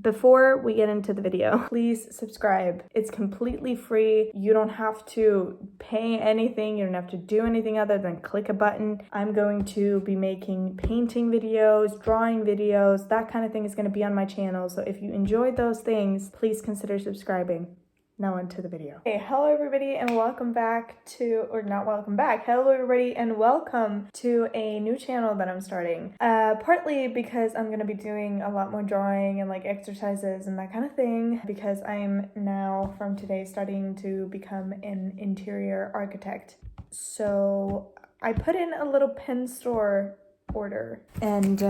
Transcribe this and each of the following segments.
Before we get into the video, please subscribe. It's completely free. You don't have to pay anything. You don't have to do anything other than click a button. I'm going to be making painting videos, drawing videos, that kind of thing is going to be on my channel. So if you enjoyed those things, please consider subscribing. Now into the video. Hey, hello everybody and welcome back to, or not welcome back, hello everybody and welcome to a new channel that I'm starting. Partly because I'm gonna be doing a lot more drawing and like exercises and that kind of thing, because I'm now from today studying to become an interior architect. So I put in a little pen store order and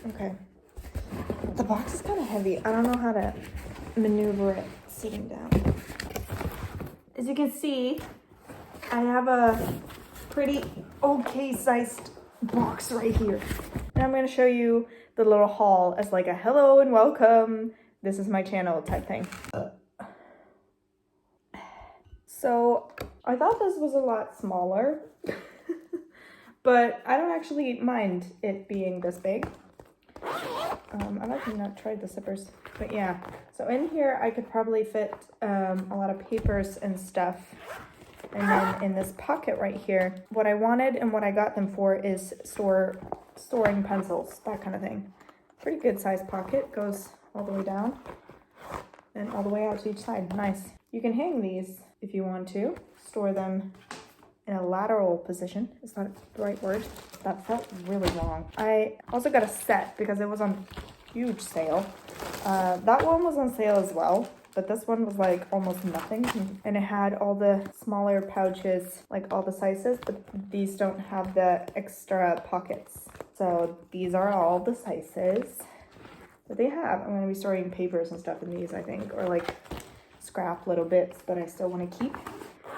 okay. The box is kind of heavy. I don't know how to maneuver it sitting down. As you can see, I have a pretty okay sized box right here. And I'm going to show you the little haul as like a hello and welcome, this is my channel type thing. So I thought this was a lot smaller, but I don't actually mind it being this big. I've actually not tried the zippers, but yeah. So in here, I could probably fit a lot of papers and stuff. And then in this pocket right here, what I wanted and what I got them for is storing pencils, that kind of thing. Pretty good sized pocket, goes all the way down and all the way out to each side. Nice. You can hang these if you want to, store them in a lateral position. Is that the right word? That felt really long. I also got a set because it was on huge sale. That one was on sale as well, but this one was like almost nothing. And it had all the smaller pouches, like all the sizes, but these don't have the extra pockets. So these are all the sizes that they have. I'm gonna be storing papers and stuff in these, I think, or like scrap little bits that I still wanna keep.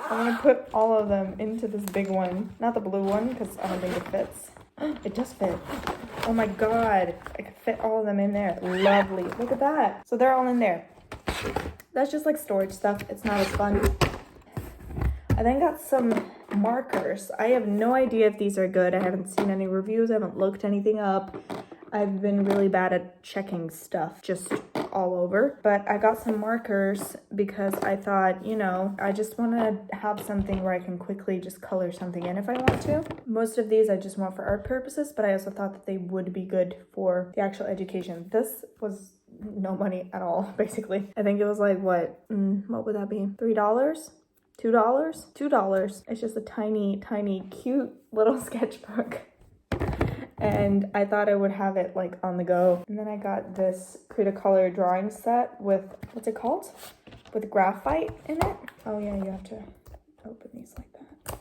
I'm gonna put all of them into this big one, not the blue one, because I don't think it fits. It does fit. Oh my god, I could fit all of them in there. Lovely, look at that. So they're all in there. That's just like storage stuff, it's not as fun. I then got some markers. I have no idea if these are good. I haven't seen any reviews, I haven't looked anything up. I've been really bad at checking stuff just all over, but I got some markers because I thought, you know, I just want to have something where I can quickly just color something in if I want to. Most of these I just want for art purposes, but I also thought that they would be good for the actual education. This was no money at all, basically. I think it was like, what would that be? $3? $2? $2. It's just a tiny, tiny, cute little sketchbook. And I thought I would have it like on the go. And then I got this Create a Color drawing set with, what's it called? With graphite in it. Oh yeah, you have to open these like that.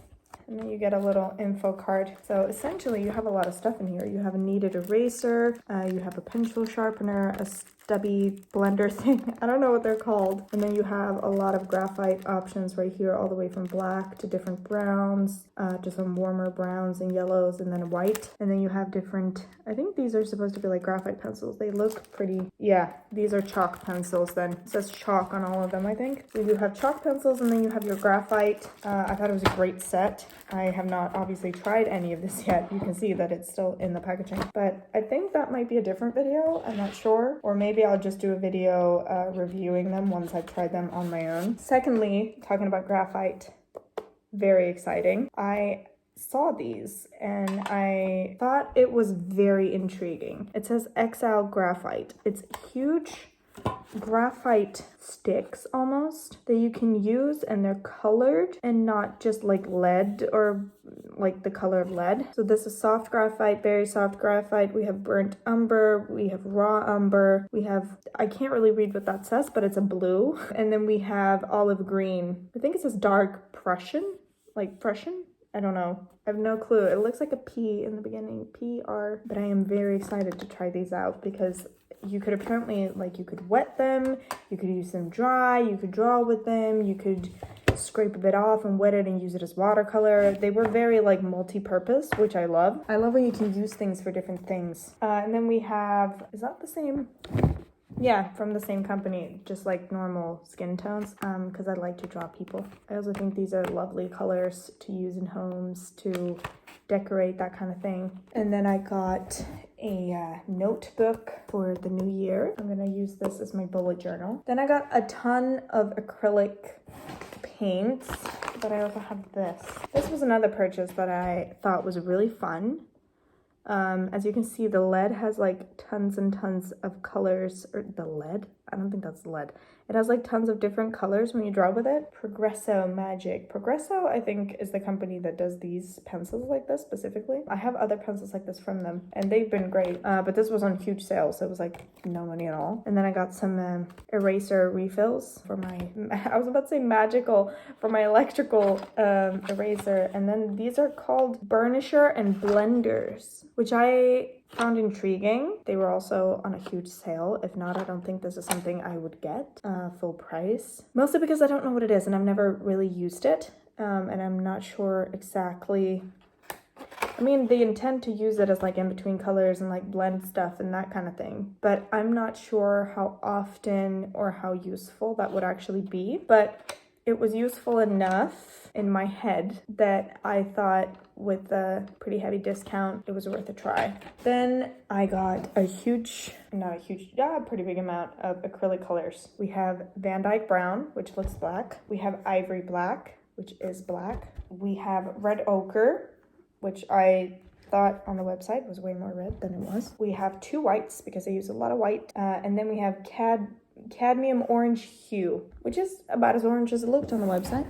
And then you get a little info card. So essentially you have a lot of stuff in here. You have a kneaded eraser, you have a pencil sharpener, a stubby blender thing. I don't know what they're called. And then you have a lot of graphite options right here, all the way from black to different browns, to some warmer browns and yellows, and then white. And then you have different, I think these are supposed to be like graphite pencils. They look pretty, yeah, these are chalk pencils then. It says chalk on all of them, I think. So you have chalk pencils and then you have your graphite. I thought it was a great set. I have not obviously tried any of this yet. You can see that it's still in the packaging, but I think that might be a different video. I'm not sure. Or maybe I'll just do a video reviewing them once I've tried them on my own. Secondly, talking about graphite, very exciting. I saw these and I thought it was very intriguing. It says Exile Graphite. It's huge graphite sticks almost that you can use, and they're colored and not just like lead or like the color of lead. So this is soft graphite, very soft graphite. We have burnt umber, we have raw umber, we have, I can't really read what that says, but it's a blue. And then we have olive green. I think it says dark Prussian, like Prussian. I don't know. I have no clue. It looks like a P in the beginning, PR. But I am very excited to try these out because you could apparently, like, you could wet them, you could use them dry, you could draw with them, you could scrape a bit off and wet it and use it as watercolor. They were very like multi-purpose, which I love. I love when you can use things for different things. And then we have, is that the same? Yeah, from the same company, just like normal skin tones, because I like to draw people. I also think these are lovely colors to use in homes, to decorate, that kind of thing. And then I got a notebook for the new year. I'm gonna use this as my bullet journal. Then I got a ton of acrylic paints, but I also have this. This was another purchase that I thought was really fun. As you can see, the lead has like tons and tons of colors, or the lead? I don't think that's lead. It has like tons of different colors when you draw with it. Progresso Magic. Progresso, I think, is the company that does these pencils like this specifically. I have other pencils like this from them, and they've been great. But this was on huge sale, so it was like no money at all. And then I got some eraser refills for my, I was about to say magical, for my electrical eraser. And then these are called burnisher and blenders, which I found intriguing. They were also on a huge sale. If not, I don't think this is something I would get full price. Mostly because I don't know what it is and I've never really used it. And I'm not sure exactly. I mean, they intend to use it as like in between colors and like blend stuff and that kind of thing. But I'm not sure how often or how useful that would actually be. But it was useful enough in my head that I thought with a pretty heavy discount, it was worth a try. Then I got a pretty big amount of acrylic colors. We have Van Dyke Brown, which looks black. We have Ivory Black, which is black. We have Red Ochre, which I thought on the website was way more red than it was. We have two whites because I use a lot of white. And then we have Cadmium Orange Hue, which is about as orange as it looked on the website.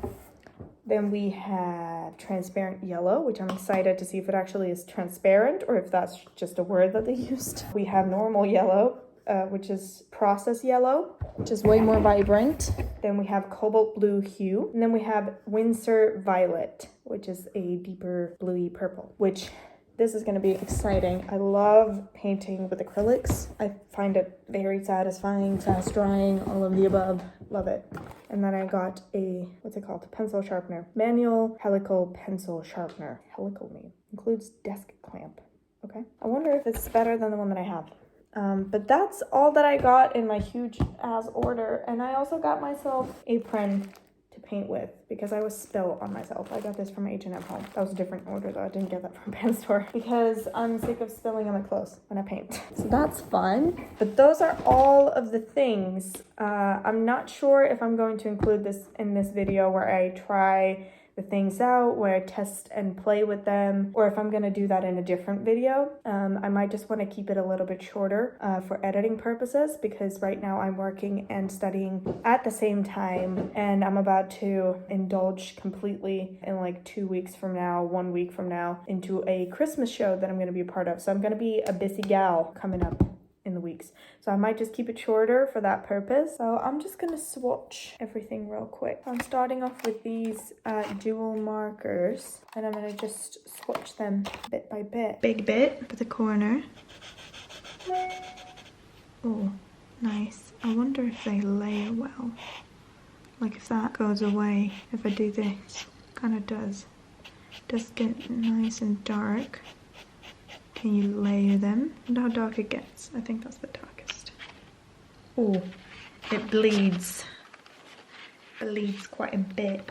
Then we have Transparent Yellow, which I'm excited to see if it actually is transparent or if that's just a word that they used. We have Normal Yellow, which is Process Yellow, which is way more vibrant. Then we have Cobalt Blue Hue. And then we have Windsor Violet, which is a deeper bluey purple, which this is going to be exciting. I love painting with acrylics. I find it very satisfying, fast drying, all of the above. Love it. And then I got a, what's it called? Pencil sharpener. Manual helical pencil sharpener. Helical name. Includes desk clamp. Okay. I wonder if it's better than the one that I have. But that's all that I got in my huge ass order. And I also got myself a apron to paint with because I was spill on myself. I got this from H&M Home. That was a different order though. I didn't get that from Pen Store because I'm sick of spilling on my clothes when I paint. So that's fun. But those are all of the things. I'm not sure if I'm going to include this in this video where I try the things out, where I test and play with them, or if I'm gonna do that in a different video. I might just want to keep it a little bit shorter for editing purposes because right now I'm working and studying at the same time, and I'm about to indulge completely in like 2 weeks from now, 1 week from now, into a Christmas show that I'm gonna be a part of. So I'm gonna be a busy gal coming up in the weeks. So I might just keep it shorter for that purpose. So I'm just gonna swatch everything real quick. I'm starting off with these dual markers and I'm gonna just swatch them bit by bit. Big bit for the corner. Oh, nice. I wonder if they layer well. Like if that goes away, if I do this, kind of does. Does get nice and dark. Can you layer them? And how dark it gets. I think that's the darkest. Oh, it bleeds. Bleeds quite a bit.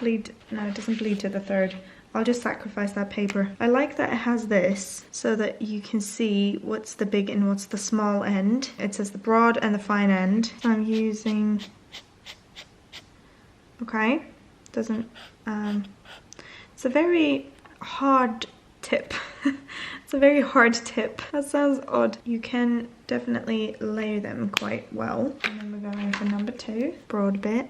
No, it doesn't bleed to the third. I'll just sacrifice that paper. I like that it has this so that you can see what's the big and what's the small end. It says the broad and the fine end. So I'm using, okay, doesn't, it's a very hard tip. It's a very hard tip. That sounds odd. You can definitely layer them quite well. And then we're going for number 2, broad bit.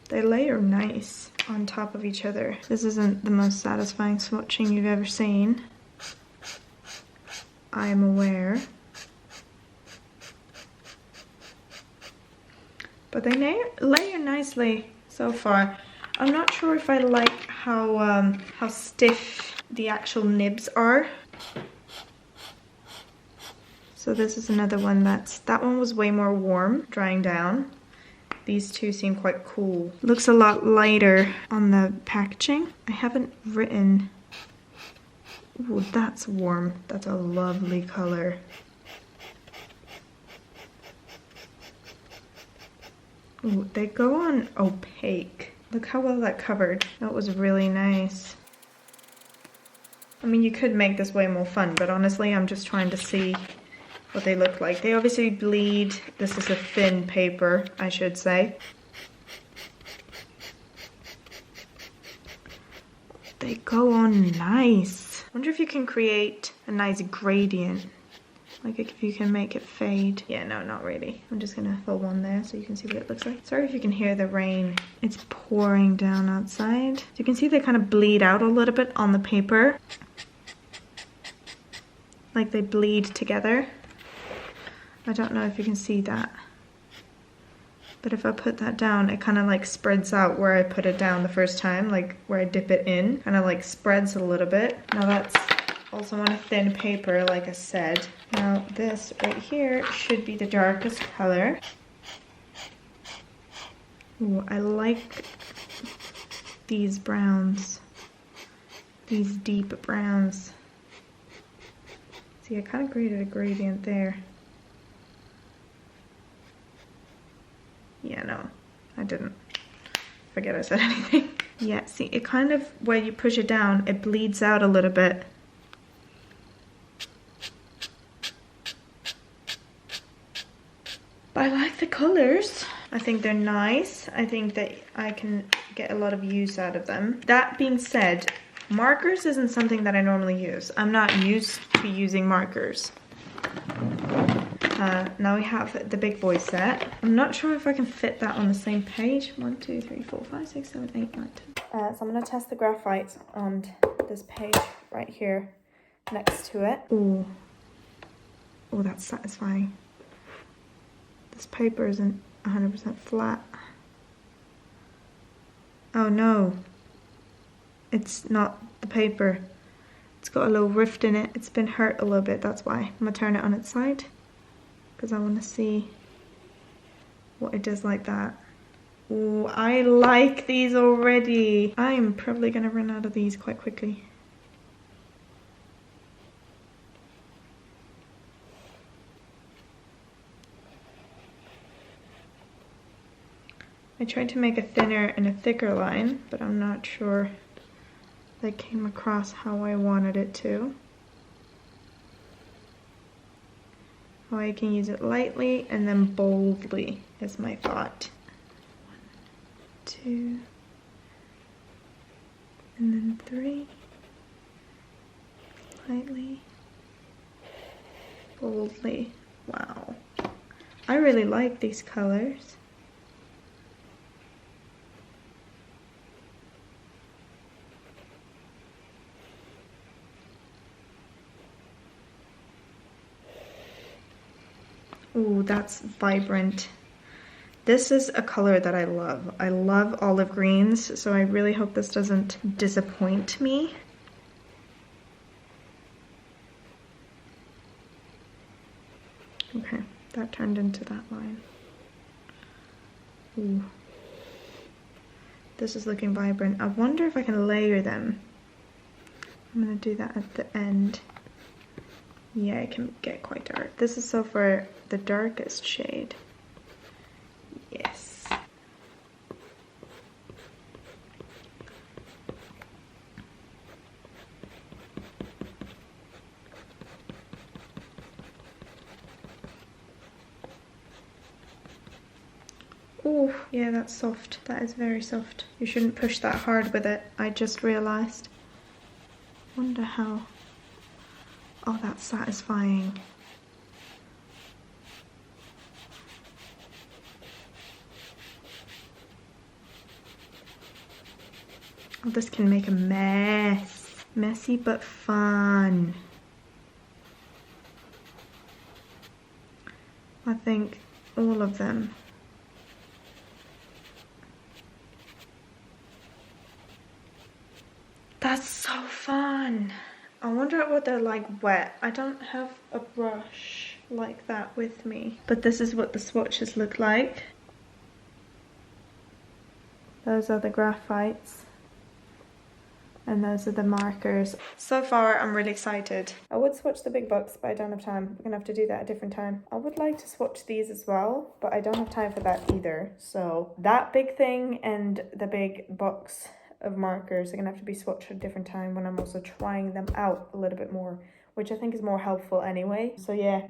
They layer nice on top of each other. This isn't the most satisfying swatching you've ever seen. I am aware. But they layer nicely so far. I'm not sure if I like how stiff the actual nibs are. So this is another one that one was way more warm, drying down. These two seem quite cool. Looks a lot lighter on the packaging. I haven't written. Ooh, that's warm. That's a lovely color. Ooh, they go on opaque. Look how well that covered. That was really nice. I mean, you could make this way more fun, but honestly, I'm just trying to see what they look like. They obviously bleed. This is a thin paper, I should say. They go on nice. I wonder if you can create a nice gradient. Like if you can make it fade. Yeah, no, not really. I'm just gonna fill one there so you can see what it looks like. Sorry if you can hear the rain. It's pouring down outside. So you can see they kind of bleed out a little bit on the paper. Like they bleed together. I don't know if you can see that. But if I put that down, it kind of like spreads out where I put it down the first time, like where I dip it in, kind of like spreads a little bit. Now that's also on a thin paper, like I said. Now this right here should be the darkest color. Ooh, I like these browns, these deep browns. See, I kind of created a gradient there. Yeah, no, I didn't. Forget I said anything. Yeah, see, it kind of, where you push it down, it bleeds out a little bit. But I like the colors. I think they're nice. I think that I can get a lot of use out of them. That being said, markers isn't something that I normally use. I'm not used to using markers. Now we have the big boy set. I'm not sure if I can fit that on the same page. 1, 2, 3, 4, 5, 6, 7, 8, 9, 10. So I'm gonna test the graphite on this page right here next to it. Ooh. Oh, that's satisfying. This paper isn't 100% flat. Oh no. It's not the paper. It's got a little rift in it. It's been hurt a little bit, that's why. I'm gonna turn it on its side, because I want to see what it does like that. Ooh, I like these already. I'm probably gonna run out of these quite quickly. I tried to make a thinner and a thicker line, but I'm not sure that came across how I wanted it to. How I can use it lightly and then boldly is my thought. 1, 2, and then 3. Lightly, boldly. Wow. I really like these colors. Ooh, that's vibrant. This is a color that I love. I love olive greens, so I really hope this doesn't disappoint me. Okay, that turned into that line. Ooh. This is looking vibrant. I wonder if I can layer them. I'm gonna do that at the end. Yeah, it can get quite dark. This is so for the darkest shade. Yes. Oh, yeah, that's soft. That is very soft. You shouldn't push that hard with it. I just realized. Wonder how. Oh, that's satisfying. Oh, this can make a mess. Messy but fun. I think all of them. That's so fun. I wonder what they're like wet. I don't have a brush like that with me. But this is what the swatches look like. Those are the graphites. And those are the markers. So far, I'm really excited. I would swatch the big books, but I don't have time. We're gonna have to do that at a different time. I would like to swatch these as well, but I don't have time for that either. So that big thing and the big box of markers are gonna have to be swatched at a different time when I'm also trying them out a little bit more, which I think is more helpful anyway. So yeah,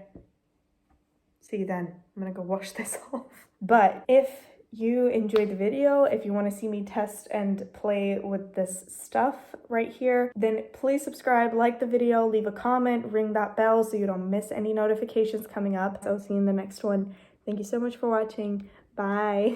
see you then. I'm gonna go wash this off. But if you enjoyed the video, if you want to see me test and play with this stuff right here, then please subscribe, like the video, leave a comment, ring that bell so you don't miss any notifications coming up. So I'll see you in the next one. Thank you so much for watching. Bye.